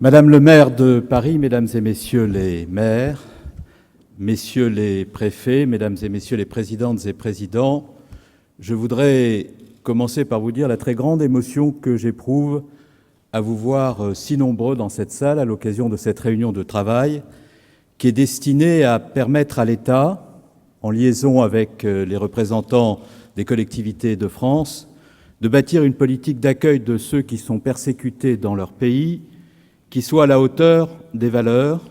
Madame le maire de Paris, mesdames et messieurs les maires, messieurs les préfets, mesdames et messieurs les présidentes et présidents, je voudrais commencer par vous dire la très grande émotion que j'éprouve à vous voir si nombreux dans cette salle à l'occasion de cette réunion de travail qui est destinée à permettre à l'État, en liaison avec les représentants des collectivités de France, de bâtir une politique d'accueil de ceux qui sont persécutés dans leur pays, qui soit à la hauteur des valeurs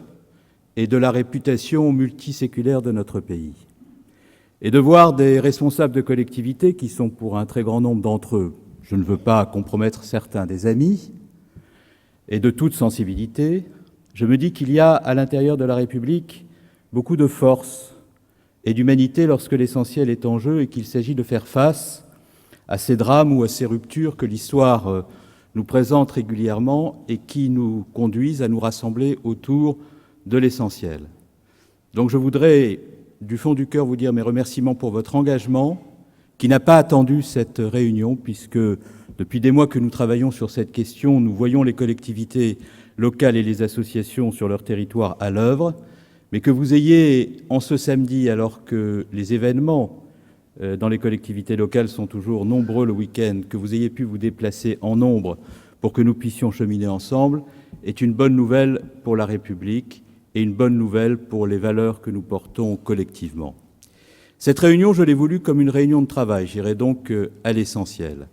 et de la réputation multiséculaire de notre pays. Et de voir des responsables de collectivités qui sont, pour un très grand nombre d'entre eux, je ne veux pas compromettre certains, des amis, et de toute sensibilité, je me dis qu'il y a à l'intérieur de la République beaucoup de force et d'humanité lorsque l'essentiel est en jeu et qu'il s'agit de faire face à ces drames ou à ces ruptures que l'histoire nous présente régulièrement et qui nous conduisent à nous rassembler autour de l'essentiel. Donc je voudrais, du fond du cœur, vous dire mes remerciements pour votre engagement, qui n'a pas attendu cette réunion, puisque depuis des mois que nous travaillons sur cette question, nous voyons les collectivités locales et les associations sur leur territoire à l'œuvre, mais que vous ayez, en ce samedi, alors que les événements dans les collectivités locales sont toujours nombreux le week-end, que vous ayez pu vous déplacer en nombre pour que nous puissions cheminer ensemble, est une bonne nouvelle pour la République et une bonne nouvelle pour les valeurs que nous portons collectivement. Cette réunion, je l'ai voulue comme une réunion de travail. J'irai donc à l'essentiel,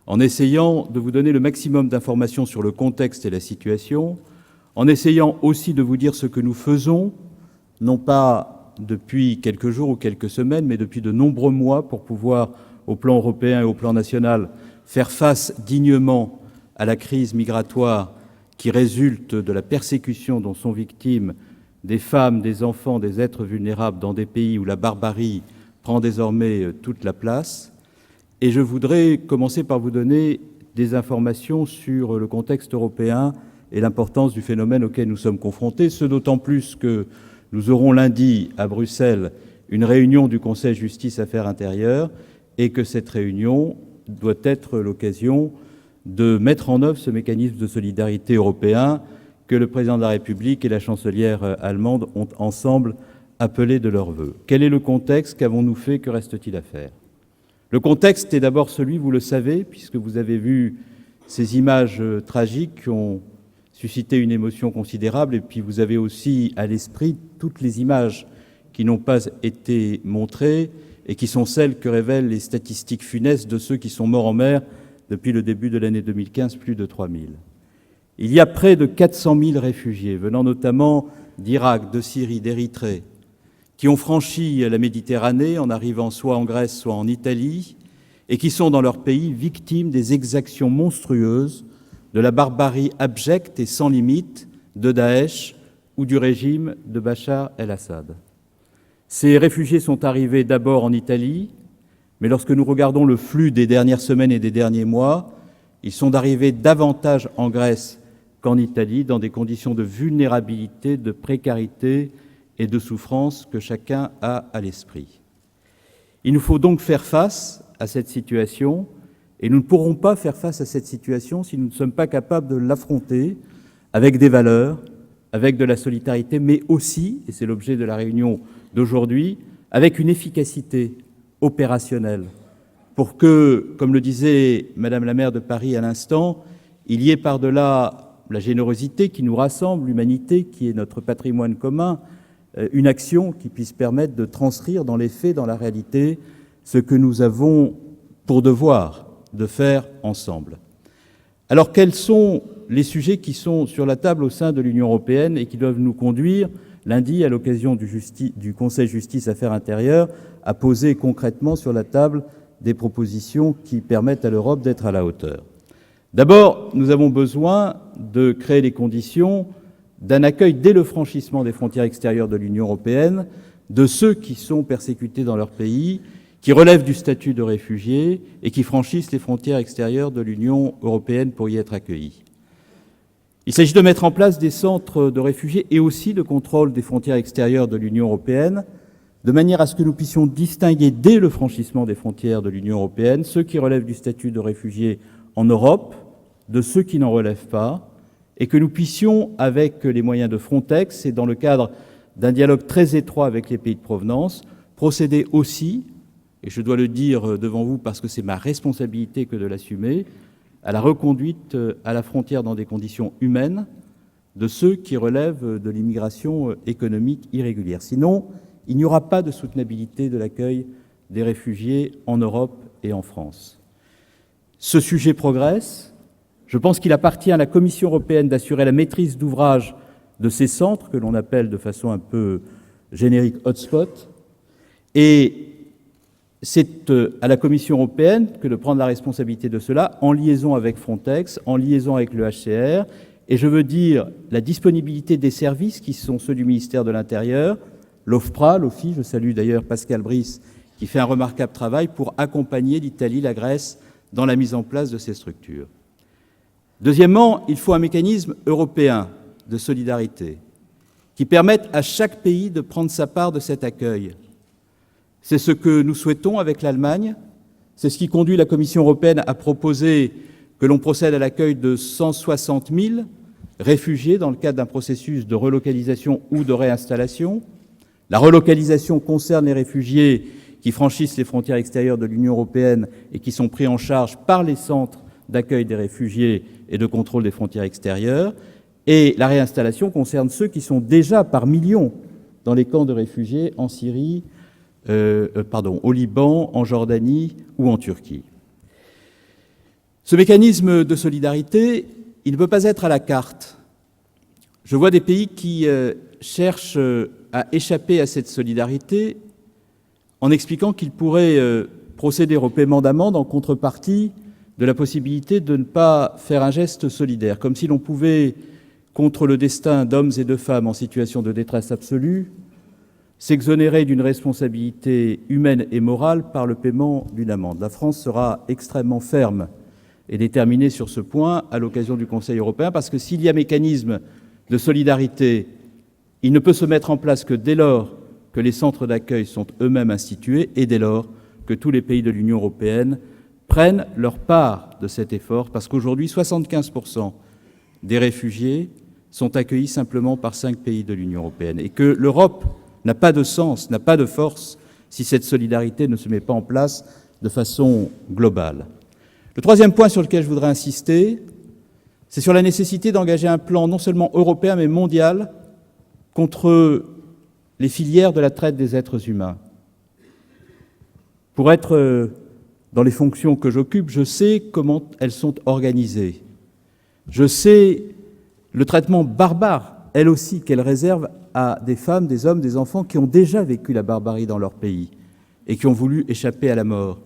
en essayant de vous donner le maximum d'informations sur le contexte et la situation, en essayant aussi de vous dire ce que nous faisons, non pas depuis quelques jours ou quelques semaines, mais depuis de nombreux mois, pour pouvoir, au plan européen et au plan national, faire face dignement à la crise migratoire qui résulte de la persécution dont sont victimes des femmes, des enfants, des êtres vulnérables dans des pays où la barbarie prend désormais toute la place. Et je voudrais commencer par vous donner des informations sur le contexte européen et l'importance du phénomène auquel nous sommes confrontés, ce d'autant plus que nous aurons lundi à Bruxelles une réunion du Conseil Justice Affaires intérieures et que cette réunion doit être l'occasion de mettre en œuvre ce mécanisme de solidarité européen que le président de la République et la chancelière allemande ont ensemble appelé de leurs vœux. Quel est le contexte? Qu'avons-nous fait? Que reste-t-il à faire? Le contexte est d'abord celui, vous le savez, puisque vous avez vu ces images tragiques qui ont suscité une émotion considérable, et puis vous avez aussi à l'esprit toutes les images qui n'ont pas été montrées et qui sont celles que révèlent les statistiques funestes de ceux qui sont morts en mer depuis le début de l'année 2015, plus de 3000. Il y a près de 400 000 réfugiés, venant notamment d'Irak, de Syrie, d'Érythrée, qui ont franchi la Méditerranée en arrivant soit en Grèce, soit en Italie, et qui sont dans leur pays victimes des exactions monstrueuses de la barbarie abjecte et sans limite de Daesh ou du régime de Bachar el-Assad. Ces réfugiés sont arrivés d'abord en Italie, mais lorsque nous regardons le flux des dernières semaines et des derniers mois, ils sont arrivés davantage en Grèce qu'en Italie, dans des conditions de vulnérabilité, de précarité et de souffrance que chacun a à l'esprit. Il nous faut donc faire face à cette situation. Et nous ne pourrons pas faire face à cette situation si nous ne sommes pas capables de l'affronter avec des valeurs, avec de la solidarité, mais aussi, et c'est l'objet de la réunion d'aujourd'hui, avec une efficacité opérationnelle pour que, comme le disait Madame la maire de Paris à l'instant, il y ait par-delà la générosité qui nous rassemble, l'humanité qui est notre patrimoine commun, une action qui puisse permettre de transcrire dans les faits, dans la réalité, ce que nous avons pour devoir de faire ensemble. Alors, quels sont les sujets qui sont sur la table au sein de l'Union européenne et qui doivent nous conduire, lundi, à l'occasion du Conseil Justice Affaires intérieures, à poser concrètement sur la table des propositions qui permettent à l'Europe d'être à la hauteur? D'abord, nous avons besoin de créer les conditions d'un accueil dès le franchissement des frontières extérieures de l'Union européenne de ceux qui sont persécutés dans leur pays, qui relèvent du statut de réfugiés et qui franchissent les frontières extérieures de l'Union européenne pour y être accueillis. Il s'agit de mettre en place des centres de réfugiés et aussi de contrôle des frontières extérieures de l'Union européenne, de manière à ce que nous puissions distinguer dès le franchissement des frontières de l'Union européenne ceux qui relèvent du statut de réfugiés en Europe de ceux qui n'en relèvent pas, et que nous puissions, avec les moyens de Frontex et dans le cadre d'un dialogue très étroit avec les pays de provenance, procéder aussi, et je dois le dire devant vous parce que c'est ma responsabilité que de l'assumer, à la reconduite à la frontière dans des conditions humaines de ceux qui relèvent de l'immigration économique irrégulière. Sinon, il n'y aura pas de soutenabilité de l'accueil des réfugiés en Europe et en France. Ce sujet progresse. Je pense qu'il appartient à la Commission européenne d'assurer la maîtrise d'ouvrage de ces centres, que l'on appelle de façon un peu générique « hotspot ». Et c'est à la Commission européenne que de prendre la responsabilité de cela, en liaison avec Frontex, en liaison avec le HCR. Et je veux dire la disponibilité des services qui sont ceux du ministère de l'Intérieur, l'OFPRA, l'OFI, je salue d'ailleurs Pascal Brice, qui fait un remarquable travail pour accompagner l'Italie, la Grèce dans la mise en place de ces structures. Deuxièmement, il faut un mécanisme européen de solidarité qui permette à chaque pays de prendre sa part de cet accueil. C'est ce que nous souhaitons avec l'Allemagne. C'est ce qui conduit la Commission européenne à proposer que l'on procède à l'accueil de 160 000 réfugiés dans le cadre d'un processus de relocalisation ou de réinstallation. La relocalisation concerne les réfugiés qui franchissent les frontières extérieures de l'Union européenne et qui sont pris en charge par les centres d'accueil des réfugiés et de contrôle des frontières extérieures. Et la réinstallation concerne ceux qui sont déjà par millions dans les camps de réfugiés en Syrie, au Liban, en Jordanie ou en Turquie. Ce mécanisme de solidarité, il ne peut pas être à la carte. Je vois des pays qui cherchent à échapper à cette solidarité en expliquant qu'ils pourraient procéder au paiement d'amende en contrepartie de la possibilité de ne pas faire un geste solidaire, comme si l'on pouvait, contre le destin d'hommes et de femmes en situation de détresse absolue, s'exonérer d'une responsabilité humaine et morale par le paiement d'une amende. La France sera extrêmement ferme et déterminée sur ce point à l'occasion du Conseil européen, parce que s'il y a mécanisme de solidarité, il ne peut se mettre en place que dès lors que les centres d'accueil sont eux-mêmes institués et dès lors que tous les pays de l'Union européenne prennent leur part de cet effort, parce qu'aujourd'hui, 75% des réfugiés sont accueillis simplement par 5 pays de l'Union européenne, et que l'Europe n'a pas de sens, n'a pas de force, si cette solidarité ne se met pas en place de façon globale. Le troisième point sur lequel je voudrais insister, c'est sur la nécessité d'engager un plan non seulement européen, mais mondial, contre les filières de la traite des êtres humains. Pour être dans les fonctions que j'occupe, je sais comment elles sont organisées. Je sais le traitement barbare, elle aussi, qu'elles réservent à des femmes, des hommes, des enfants qui ont déjà vécu la barbarie dans leur pays et qui ont voulu échapper à la mort.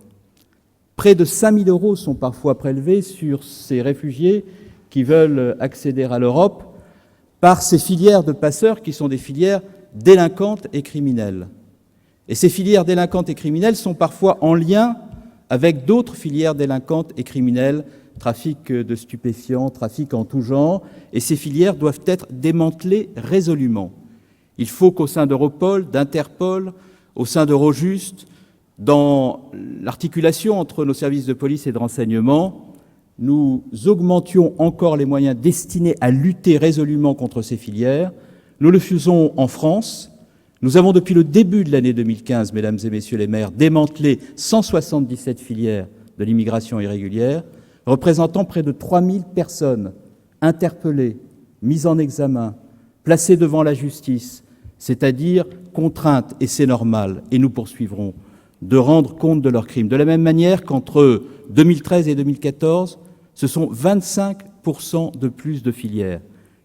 Près de 5 000 € sont parfois prélevés sur ces réfugiés qui veulent accéder à l'Europe par ces filières de passeurs qui sont des filières délinquantes et criminelles. Et ces filières délinquantes et criminelles sont parfois en lien avec d'autres filières délinquantes et criminelles, trafic de stupéfiants, trafic en tout genre, et ces filières doivent être démantelées résolument. Il faut qu'au sein d'Europol, d'Interpol, au sein d'Eurojust, dans l'articulation entre nos services de police et de renseignement, nous augmentions encore les moyens destinés à lutter résolument contre ces filières. Nous le faisons en France. Nous avons, depuis le début de l'année 2015, mesdames et messieurs les maires, démantelé 177 filières de l'immigration irrégulière, représentant près de 3000 personnes interpellées, mises en examen, placées devant la justice, c'est-à-dire contraintes, et c'est normal, et nous poursuivrons, de rendre compte de leurs crimes. De la même manière qu'entre 2013 et 2014, ce sont 25% de plus de filières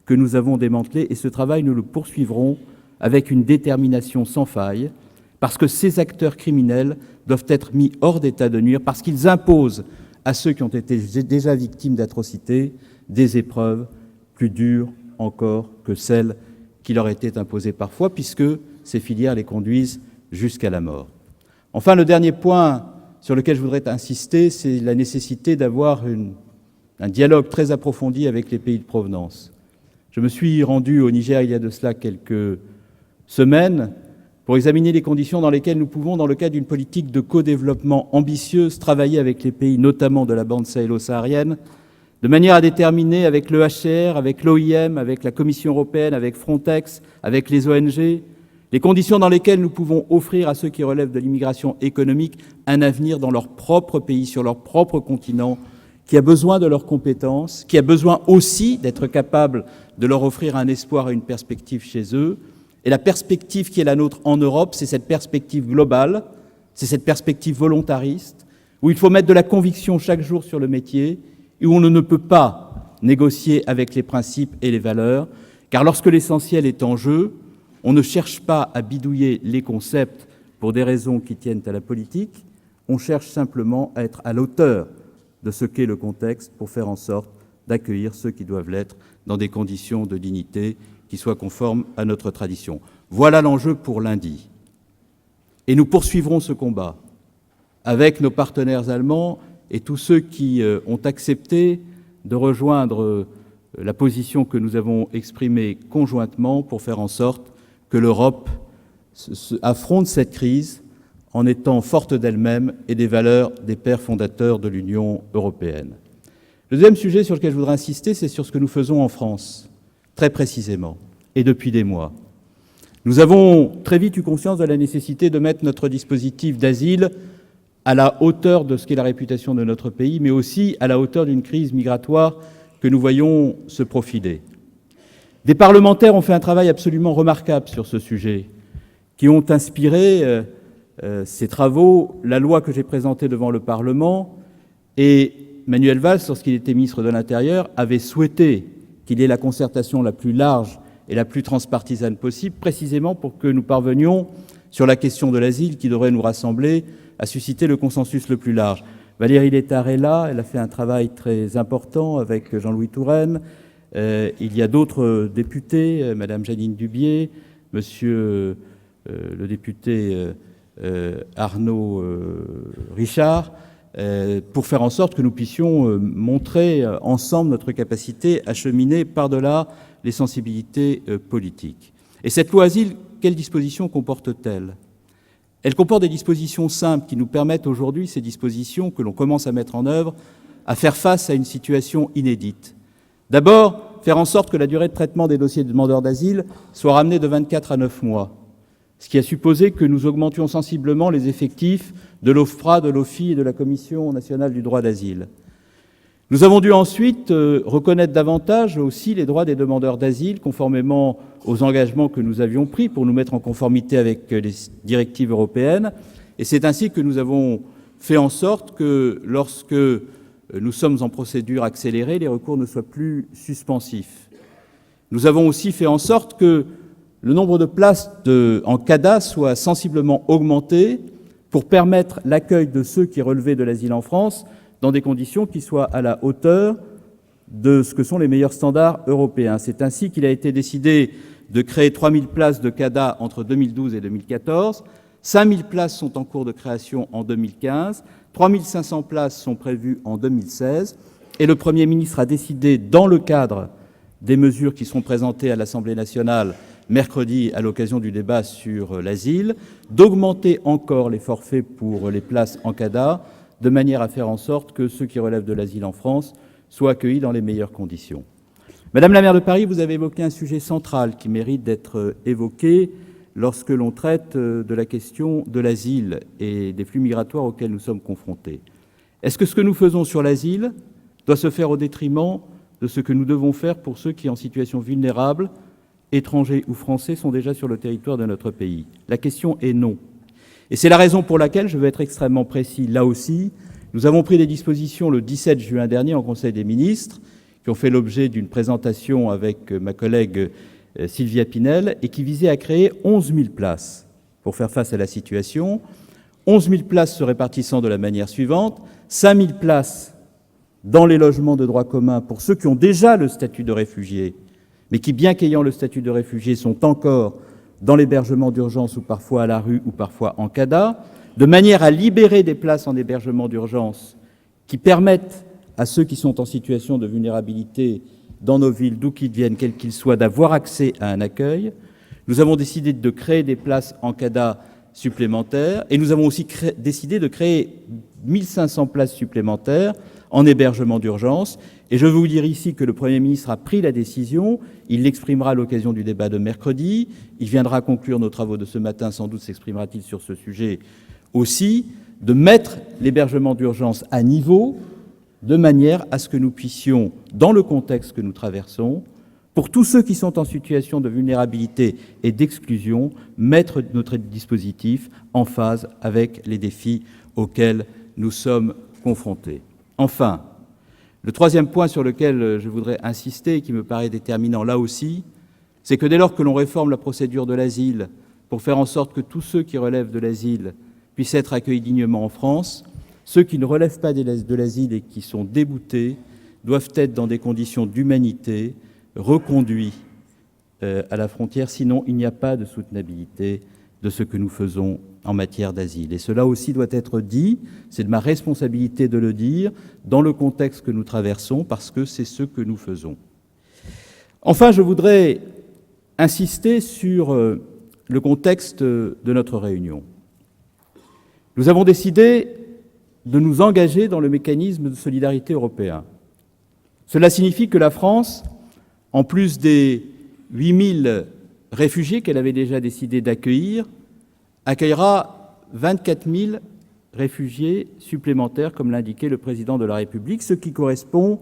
que nous avons démantelées, et ce travail, nous le poursuivrons avec une détermination sans faille, parce que ces acteurs criminels doivent être mis hors d'état de nuire, parce qu'ils imposent à ceux qui ont été déjà victimes d'atrocités des épreuves plus dures encore que celles qui leur étaient imposées parfois, puisque ces filières les conduisent jusqu'à la mort. Enfin, le dernier point sur lequel je voudrais insister, c'est la nécessité d'avoir un dialogue très approfondi avec les pays de provenance. Je me suis rendu au Niger il y a de cela quelques semaines pour examiner les conditions dans lesquelles nous pouvons, dans le cadre d'une politique de co-développement ambitieuse, travailler avec les pays, notamment de la bande sahélo-saharienne, de manière à déterminer avec le HCR, avec l'OIM, avec la Commission européenne, avec Frontex, avec les ONG, les conditions dans lesquelles nous pouvons offrir à ceux qui relèvent de l'immigration économique un avenir dans leur propre pays, sur leur propre continent, qui a besoin de leurs compétences, qui a besoin aussi d'être capable de leur offrir un espoir et une perspective chez eux. Et la perspective qui est la nôtre en Europe, c'est cette perspective globale, c'est cette perspective volontariste, où il faut mettre de la conviction chaque jour sur le métier, et où on ne peut pas négocier avec les principes et les valeurs, car lorsque l'essentiel est en jeu, on ne cherche pas à bidouiller les concepts pour des raisons qui tiennent à la politique, on cherche simplement à être à l'auteur de ce qu'est le contexte pour faire en sorte d'accueillir ceux qui doivent l'être dans des conditions de dignité qui soient conformes à notre tradition. Voilà l'enjeu pour lundi. Et nous poursuivrons ce combat avec nos partenaires allemands et tous ceux qui ont accepté de rejoindre la position que nous avons exprimée conjointement pour faire en sorte que l'Europe affronte cette crise en étant forte d'elle-même et des valeurs des pères fondateurs de l'Union européenne. Le deuxième sujet sur lequel je voudrais insister, c'est sur ce que nous faisons en France, très précisément, et depuis des mois. Nous avons très vite eu conscience de la nécessité de mettre notre dispositif d'asile à la hauteur de ce qu'est la réputation de notre pays, mais aussi à la hauteur d'une crise migratoire que nous voyons se profiler. Des parlementaires ont fait un travail absolument remarquable sur ce sujet, qui ont inspiré ces travaux, la loi que j'ai présentée devant le Parlement, et Manuel Valls, lorsqu'il était ministre de l'Intérieur, avait souhaité qu'il y ait la concertation la plus large et la plus transpartisane possible, précisément pour que nous parvenions, sur la question de l'asile qui devrait nous rassembler, à susciter le consensus le plus large. Valérie Létard est là, elle a fait un travail très important avec Jean-Louis Touraine. Il y a d'autres députés, Madame Jeanine Dubié, Monsieur le député Arnaud Richard, pour faire en sorte que nous puissions montrer ensemble notre capacité à cheminer par-delà les sensibilités politiques. Et cette loi asile, quelles dispositions comporte-t-elle ? Elle comporte des dispositions simples qui nous permettent aujourd'hui, ces dispositions que l'on commence à mettre en œuvre, à faire face à une situation inédite. D'abord, faire en sorte que la durée de traitement des dossiers de demandeurs d'asile soit ramenée de 24 à 9 mois, ce qui a supposé que nous augmentions sensiblement les effectifs de l'OFPRA, de l'OFII et de la Commission nationale du droit d'asile. Nous avons dû ensuite reconnaître davantage aussi les droits des demandeurs d'asile, conformément aux engagements que nous avions pris pour nous mettre en conformité avec les directives européennes. Et c'est ainsi que nous avons fait en sorte que, lorsque nous sommes en procédure accélérée, les recours ne soient plus suspensifs. Nous avons aussi fait en sorte que le nombre de places en CADA soit sensiblement augmenté pour permettre l'accueil de ceux qui relevaient de l'asile en France dans des conditions qui soient à la hauteur de ce que sont les meilleurs standards européens. C'est ainsi qu'il a été décidé de créer 3 000 places de CADA entre 2012 et 2014. 5 000 places sont en cours de création en 2015. 3 500 places sont prévues en 2016. Et le Premier ministre a décidé, dans le cadre des mesures qui seront présentées à l'Assemblée nationale mercredi à l'occasion du débat sur l'asile, d'augmenter encore les forfaits pour les places en CADA, de manière à faire en sorte que ceux qui relèvent de l'asile en France soient accueillis dans les meilleures conditions. Madame la maire de Paris, vous avez évoqué un sujet central qui mérite d'être évoqué lorsque l'on traite de la question de l'asile et des flux migratoires auxquels nous sommes confrontés. Est-ce que ce que nous faisons sur l'asile doit se faire au détriment de ce que nous devons faire pour ceux qui, en situation vulnérable, étrangers ou français, sont déjà sur le territoire de notre pays? La question est non. Et c'est la raison pour laquelle, je veux être extrêmement précis là aussi, nous avons pris des dispositions le 17 juin dernier en Conseil des ministres, qui ont fait l'objet d'une présentation avec ma collègue Sylvia Pinel, et qui visaient à créer 11 000 places pour faire face à la situation. 11 000 places se répartissant de la manière suivante: 5 000 places dans les logements de droit commun pour ceux qui ont déjà le statut de réfugié, mais qui, bien qu'ayant le statut de réfugié, sont encore dans l'hébergement d'urgence ou parfois à la rue ou parfois en CADA, de manière à libérer des places en hébergement d'urgence qui permettent à ceux qui sont en situation de vulnérabilité dans nos villes, d'où qu'ils viennent, quels qu'ils soient, d'avoir accès à un accueil. Nous avons décidé de créer des places en CADA supplémentaires. Et nous avons aussi décidé de créer 1500 places supplémentaires en hébergement d'urgence. Et je veux vous dire ici que le Premier ministre a pris la décision. Il l'exprimera à l'occasion du débat de mercredi. Il viendra conclure nos travaux de ce matin. Sans doute s'exprimera-t-il sur ce sujet aussi, de mettre l'hébergement d'urgence à niveau, de manière à ce que nous puissions, dans le contexte que nous traversons, pour tous ceux qui sont en situation de vulnérabilité et d'exclusion, mettre notre dispositif en phase avec les défis auxquels nous sommes confrontés. Enfin, le troisième point sur lequel je voudrais insister, et qui me paraît déterminant là aussi, c'est que dès lors que l'on réforme la procédure de l'asile pour faire en sorte que tous ceux qui relèvent de l'asile puissent être accueillis dignement en France, ceux qui ne relèvent pas de l'asile et qui sont déboutés doivent être dans des conditions d'humanité reconduits à la frontière, sinon il n'y a pas de soutenabilité de ce que nous faisons en matière d'asile. Et cela aussi doit être dit, c'est de ma responsabilité de le dire, dans le contexte que nous traversons, parce que c'est ce que nous faisons. Enfin, je voudrais insister sur le contexte de notre réunion. Nous avons décidé de nous engager dans le mécanisme de solidarité européen. Cela signifie que la France, en plus des 8000 réfugiés qu'elle avait déjà décidé d'accueillir, accueillera 24 000 réfugiés supplémentaires, comme l'indiquait le président de la République, ce qui correspond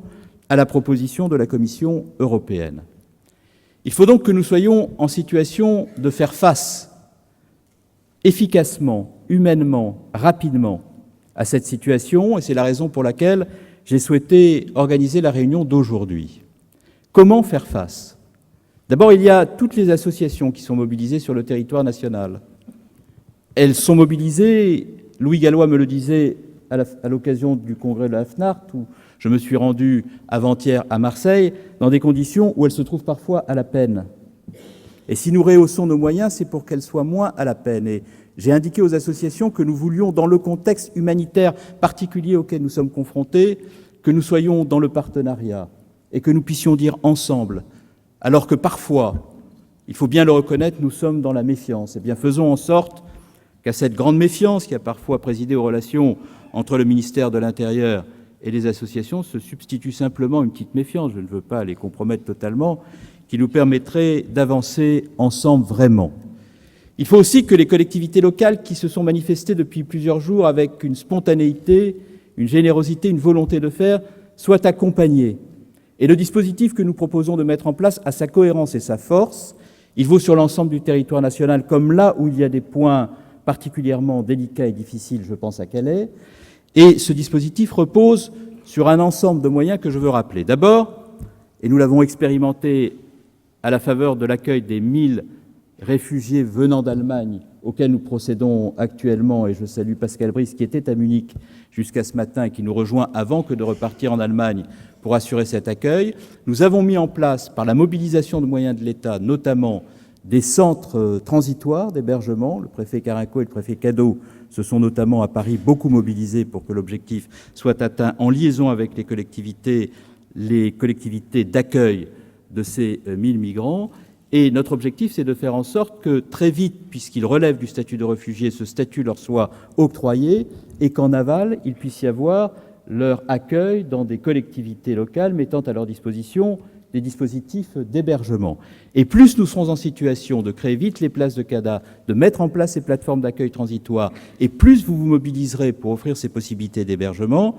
à la proposition de la Commission européenne. Il faut donc que nous soyons en situation de faire face efficacement, humainement, rapidement à cette situation, et c'est la raison pour laquelle j'ai souhaité organiser la réunion d'aujourd'hui. Comment faire face ? D'abord, il y a toutes les associations qui sont mobilisées sur le territoire national. Elles sont mobilisées, Louis Gallois me le disait à l'occasion du congrès de la FNART, où je me suis rendu avant-hier à Marseille, dans des conditions où elles se trouvent parfois à la peine. Et si nous rehaussons nos moyens, c'est pour qu'elles soient moins à la peine. Et j'ai indiqué aux associations que nous voulions, dans le contexte humanitaire particulier auquel nous sommes confrontés, que nous soyons dans le partenariat et que nous puissions dire ensemble, alors que parfois, il faut bien le reconnaître, nous sommes dans la méfiance. Eh bien, faisons en sorte qu'à cette grande méfiance qui a parfois présidé aux relations entre le ministère de l'Intérieur et les associations se substitue simplement une petite méfiance, je ne veux pas les compromettre totalement, qui nous permettrait d'avancer ensemble vraiment. Il faut aussi que les collectivités locales qui se sont manifestées depuis plusieurs jours avec une spontanéité, une générosité, une volonté de faire, soient accompagnées. Et le dispositif que nous proposons de mettre en place a sa cohérence et sa force. Il vaut sur l'ensemble du territoire national, comme là où il y a des points particulièrement délicats et difficiles, je pense à Calais. Et ce dispositif repose sur un ensemble de moyens que je veux rappeler. D'abord, et nous l'avons expérimenté à la faveur de l'accueil des 1000 réfugiés venant d'Allemagne, auxquels nous procédons actuellement, et je salue Pascal Brice, qui était à Munich jusqu'à ce matin et qui nous rejoint avant que de repartir en Allemagne pour assurer cet accueil. Nous avons mis en place, par la mobilisation de moyens de l'État, notamment des centres transitoires d'hébergement. Le préfet Carinco et le préfet Cadeau se sont notamment à Paris beaucoup mobilisés pour que l'objectif soit atteint en liaison avec les collectivités d'accueil de ces 1000 migrants. Et notre objectif, c'est de faire en sorte que très vite, puisqu'ils relèvent du statut de réfugié, ce statut leur soit octroyé et qu'en aval, il puisse y avoir leur accueil dans des collectivités locales mettant à leur disposition des dispositifs d'hébergement. Et plus nous serons en situation de créer vite les places de CADA, de mettre en place ces plateformes d'accueil transitoire, et plus vous vous mobiliserez pour offrir ces possibilités d'hébergement,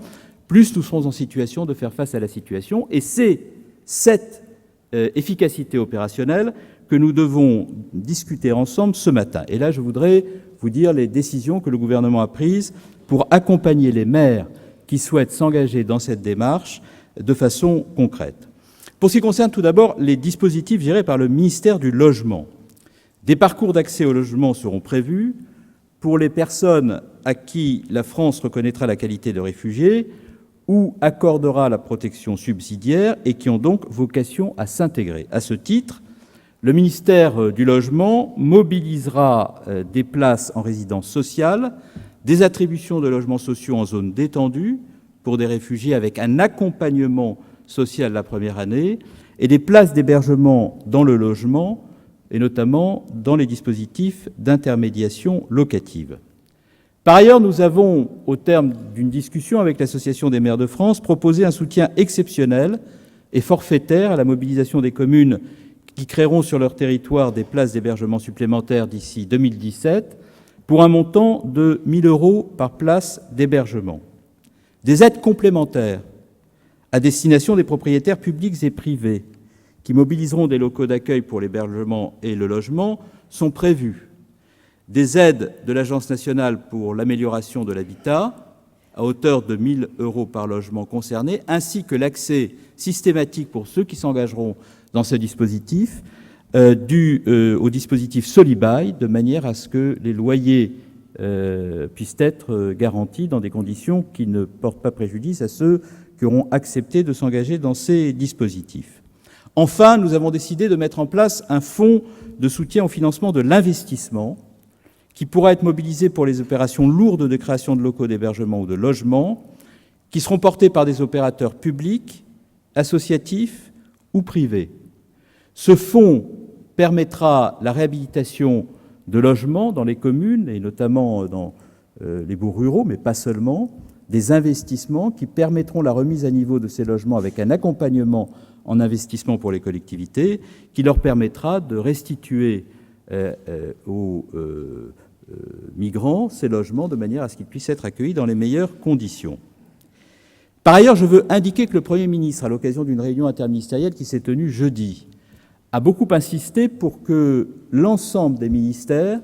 plus nous serons en situation de faire face à la situation. Et c'est cette efficacité opérationnelle que nous devons discuter ensemble ce matin. Et là, je voudrais vous dire les décisions que le gouvernement a prises pour accompagner les maires qui souhaitent s'engager dans cette démarche de façon concrète. Pour ce qui concerne tout d'abord les dispositifs gérés par le ministère du Logement, des parcours d'accès au logement seront prévus pour les personnes à qui la France reconnaîtra la qualité de réfugiés ou accordera la protection subsidiaire et qui ont donc vocation à s'intégrer. À ce titre, le ministère du Logement mobilisera des places en résidence sociale, des attributions de logements sociaux en zone détendue pour des réfugiés avec un accompagnement social la première année et des places d'hébergement dans le logement et notamment dans les dispositifs d'intermédiation locative. Par ailleurs, nous avons, au terme d'une discussion avec l'Association des maires de France, proposé un soutien exceptionnel et forfaitaire à la mobilisation des communes qui créeront sur leur territoire des places d'hébergement supplémentaires d'ici 2017, pour un montant de 1 000 € par place d'hébergement. Des aides complémentaires à destination des propriétaires publics et privés qui mobiliseront des locaux d'accueil pour l'hébergement et le logement sont prévues. Des aides de l'Agence nationale pour l'amélioration de l'habitat à hauteur de 1 000 € par logement concerné, ainsi que l'accès systématique pour ceux qui s'engageront dans ce dispositif au dispositif Solibail, de manière à ce que les loyers puissent être garantis dans des conditions qui ne portent pas préjudice à ceux qui auront accepté de s'engager dans ces dispositifs. Enfin, nous avons décidé de mettre en place un fonds de soutien au financement de l'investissement qui pourra être mobilisé pour les opérations lourdes de création de locaux d'hébergement ou de logement, qui seront portés par des opérateurs publics, associatifs ou privés. Ce fonds permettra la réhabilitation de logements dans les communes, et notamment dans les bourgs ruraux, mais pas seulement, des investissements qui permettront la remise à niveau de ces logements avec un accompagnement en investissement pour les collectivités, qui leur permettra de restituer aux migrants ces logements de manière à ce qu'ils puissent être accueillis dans les meilleures conditions. Par ailleurs, je veux indiquer que le Premier ministre, à l'occasion d'une réunion interministérielle qui s'est tenue jeudi, a beaucoup insisté pour que l'ensemble des ministères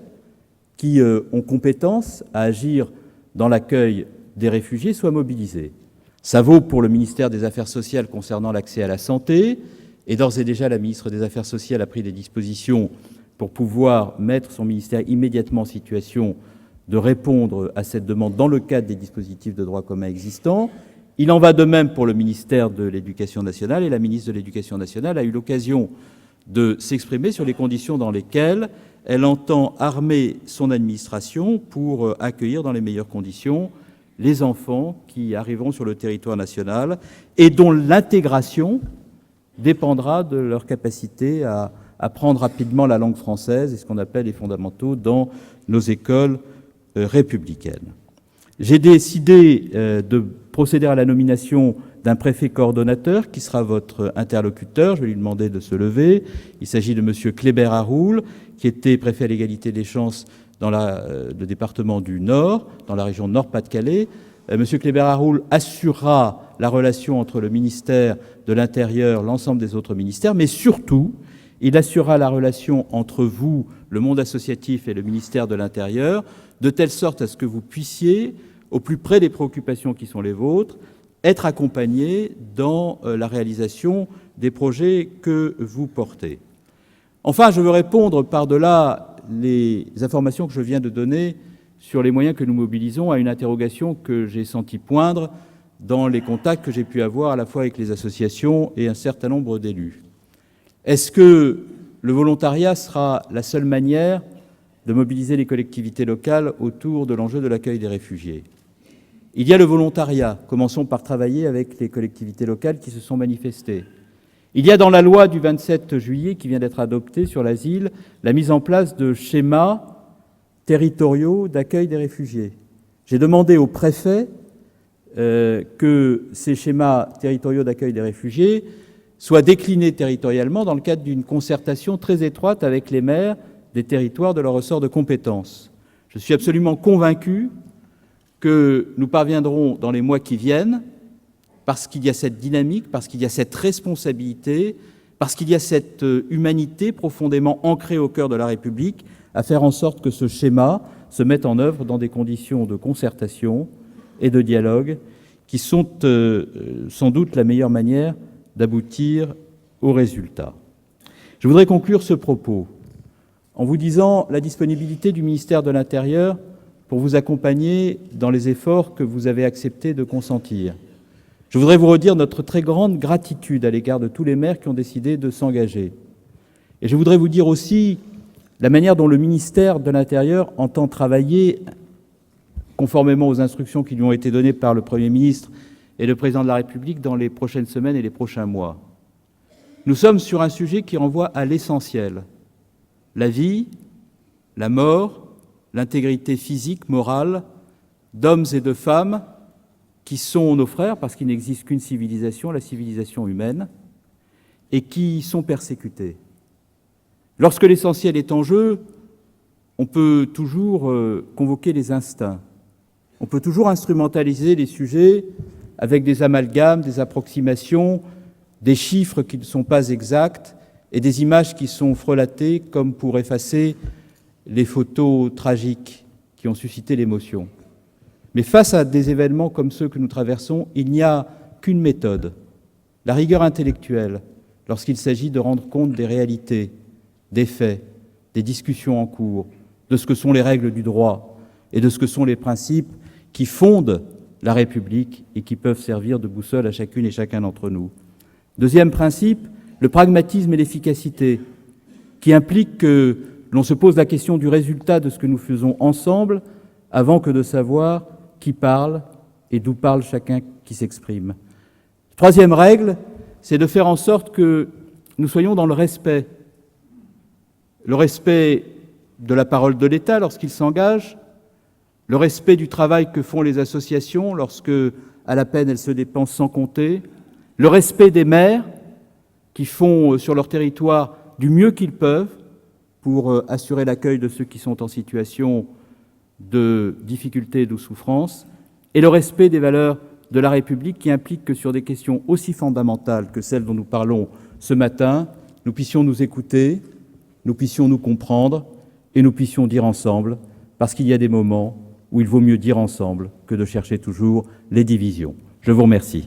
qui ont compétence à agir dans l'accueil des réfugiés soient mobilisés. Ça vaut pour le ministère des Affaires sociales concernant l'accès à la santé, et d'ores et déjà la ministre des Affaires sociales a pris des dispositions pour pouvoir mettre son ministère immédiatement en situation de répondre à cette demande dans le cadre des dispositifs de droit commun existants. Il en va de même pour le ministère de l'Éducation nationale, et la ministre de l'Éducation nationale a eu l'occasion de s'exprimer sur les conditions dans lesquelles elle entend armer son administration pour accueillir dans les meilleures conditions les enfants qui arriveront sur le territoire national et dont l'intégration dépendra de leur capacité à apprendre rapidement la langue française et ce qu'on appelle les fondamentaux dans nos écoles républicaines. J'ai décidé de procéder à la nomination d'un préfet coordonnateur qui sera votre interlocuteur. Je vais lui demander de se lever. Il s'agit de M. Kléber Haroul, qui était préfet à l'égalité des chances dans le département du Nord, dans la région Nord-Pas-de-Calais. M. Kléber Haroul assurera la relation entre le ministère de l'Intérieur, l'ensemble des autres ministères, mais surtout, il assurera la relation entre vous, le monde associatif, et le ministère de l'Intérieur, de telle sorte à ce que vous puissiez, au plus près des préoccupations qui sont les vôtres, être accompagné dans la réalisation des projets que vous portez. Enfin, je veux répondre par-delà les informations que je viens de donner sur les moyens que nous mobilisons à une interrogation que j'ai senti poindre dans les contacts que j'ai pu avoir à la fois avec les associations et un certain nombre d'élus. Est-ce que le volontariat sera la seule manière de mobiliser les collectivités locales autour de l'enjeu de l'accueil des réfugiés ? Il y a le volontariat. Commençons par travailler avec les collectivités locales qui se sont manifestées. Il y a dans la loi du 27 juillet qui vient d'être adoptée sur l'asile la mise en place de schémas territoriaux d'accueil des réfugiés. J'ai demandé au préfet que ces schémas territoriaux d'accueil des réfugiés soient déclinés territorialement dans le cadre d'une concertation très étroite avec les maires des territoires de leur ressort de compétences. Je suis absolument convaincu que nous parviendrons dans les mois qui viennent, parce qu'il y a cette dynamique, parce qu'il y a cette responsabilité, parce qu'il y a cette humanité profondément ancrée au cœur de la République, à faire en sorte que ce schéma se mette en œuvre dans des conditions de concertation et de dialogue qui sont sans doute la meilleure manière d'aboutir aux résultats. Je voudrais conclure ce propos en vous disant la disponibilité du ministère de l'Intérieur pour vous accompagner dans les efforts que vous avez accepté de consentir. Je voudrais vous redire notre très grande gratitude à l'égard de tous les maires qui ont décidé de s'engager. Et je voudrais vous dire aussi la manière dont le ministère de l'Intérieur entend travailler conformément aux instructions qui lui ont été données par le Premier ministre et le Président de la République dans les prochaines semaines et les prochains mois. Nous sommes sur un sujet qui renvoie à l'essentiel. la vie, la mort, l'intégrité physique, morale d'hommes et de femmes qui sont nos frères, parce qu'il n'existe qu'une civilisation, la civilisation humaine, et qui sont persécutés. Lorsque l'essentiel est en jeu, on peut toujours convoquer les instincts, on peut toujours instrumentaliser les sujets avec des amalgames, des approximations, des chiffres qui ne sont pas exacts et des images qui sont frelatées comme pour effacer les photos tragiques qui ont suscité l'émotion. Mais face à des événements comme ceux que nous traversons, il n'y a qu'une méthode, la rigueur intellectuelle, lorsqu'il s'agit de rendre compte des réalités, des faits, des discussions en cours, de ce que sont les règles du droit et de ce que sont les principes qui fondent la République et qui peuvent servir de boussole à chacune et chacun d'entre nous. Deuxième principe, le pragmatisme et l'efficacité, qui implique que l'on se pose la question du résultat de ce que nous faisons ensemble avant que de savoir qui parle et d'où parle chacun qui s'exprime. Troisième règle, c'est de faire en sorte que nous soyons dans le respect de la parole de l'État lorsqu'il s'engage, le respect du travail que font les associations lorsque, à la peine, elles se dépensent sans compter, le respect des maires qui font sur leur territoire du mieux qu'ils peuvent pour assurer l'accueil de ceux qui sont en situation de difficulté et de souffrance, et le respect des valeurs de la République qui implique que sur des questions aussi fondamentales que celles dont nous parlons ce matin, nous puissions nous écouter, nous puissions nous comprendre et nous puissions dire ensemble, parce qu'il y a des moments où il vaut mieux dire ensemble que de chercher toujours les divisions. Je vous remercie.